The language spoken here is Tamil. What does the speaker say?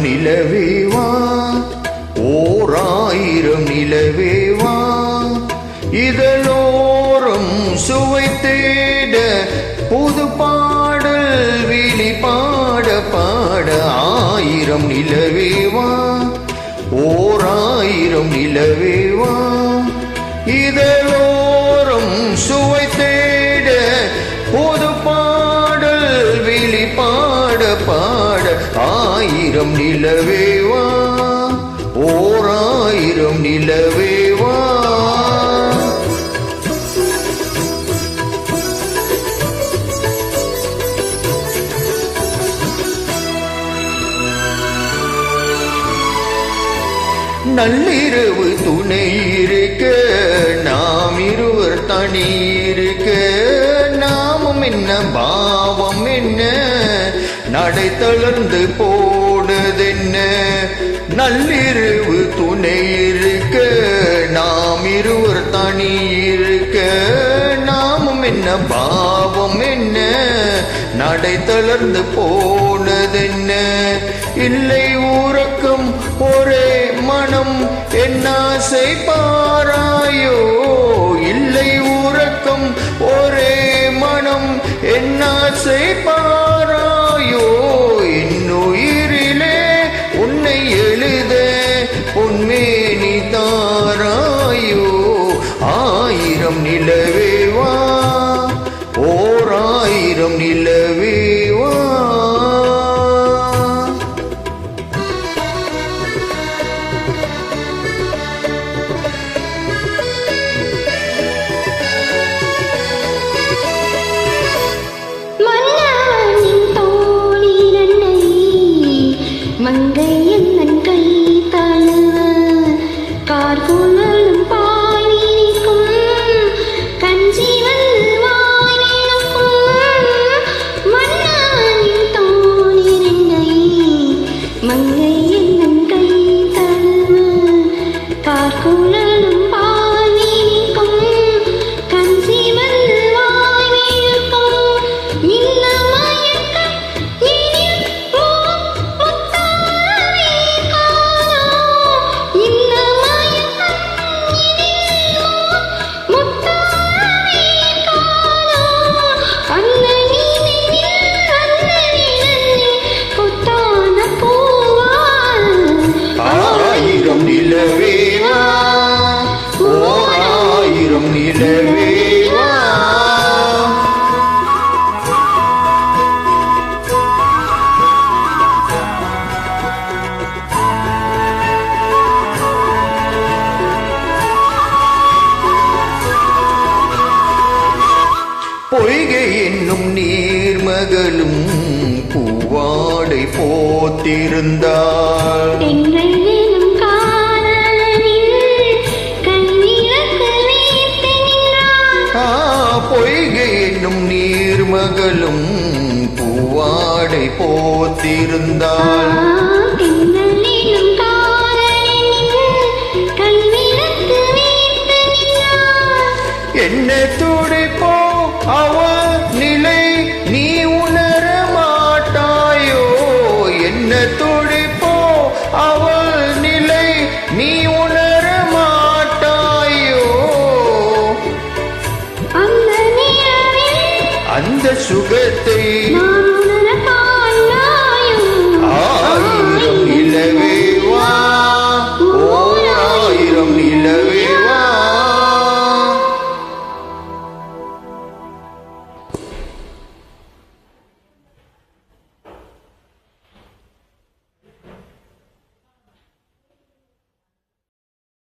நிலவேவா, ஓர் ஆயிரம் நிலவேவா, இதழோரம் சுவை தேட புது பாடல் விழி பாட பாட. ஆயிரம் நிலவேவா, ஓர் ஆயிரம் நிலவேவா, இதழோரம் சுவை தேட புது பாடல் விழி பாட பாட. ஆயிரம் நிலவேவா, ஓர் ஆயிரம் நிலவேவா. நள்ளிரவு துணை இருக்க, நாம் இருவர் தனி இருக்க, நாமும் என்ன பாவம் என்ன, நடை தளர்ந்து போனதென்ன. நள்ளிரவு துணை இருக்க, நாம் இருவர் தனி இருக்க, நாமும் என்ன பாவம் என்ன, நடை தளர்ந்து போனதென்ன. இல்லை உறக்கம் ஒரே மனம் என்னாசை பாராயோ, இல்லை உறக்கம் ஒரே மனம் என்னாசை பாராயோ. இன்னுயிரிலே உன்னை எழுத பொன்மேனி தாராயோ. ஆயிரம் நிலவேவா, ஓர் ஆயிரம் நிலவேவா. மங்கை என்னன் கை தழுவ, கார்குழலும் பாய்விரிக்கும், கஞ்சி வந்து வாய்விழுக்கும். மன்னவனின் தோளிரண்டை, மங்கை என்னன் கை தழுவ, கார்குழலும் பாய்விரிக்கும், கஞ்சி வந்து வாய்விழுக்கும். இந்த மயக்கம் இனில் நிலவேவா, ஓர் ஆயிரம் நிலவேவா. பொய்கை என்னும் நீர்மகளும் பூவாடை போத்திருந்தாள். பொய்கை என்னும் நீர்மகளும் பூவாடை போத்திருந்தாள். என்ன துடிப்போ அவள் நிலை நீ உணர மாட்டாயோ. என்ன துடிப்போ அவள் நிலை நீ உணர மாட்டாயோ. அந்த சுகத்தை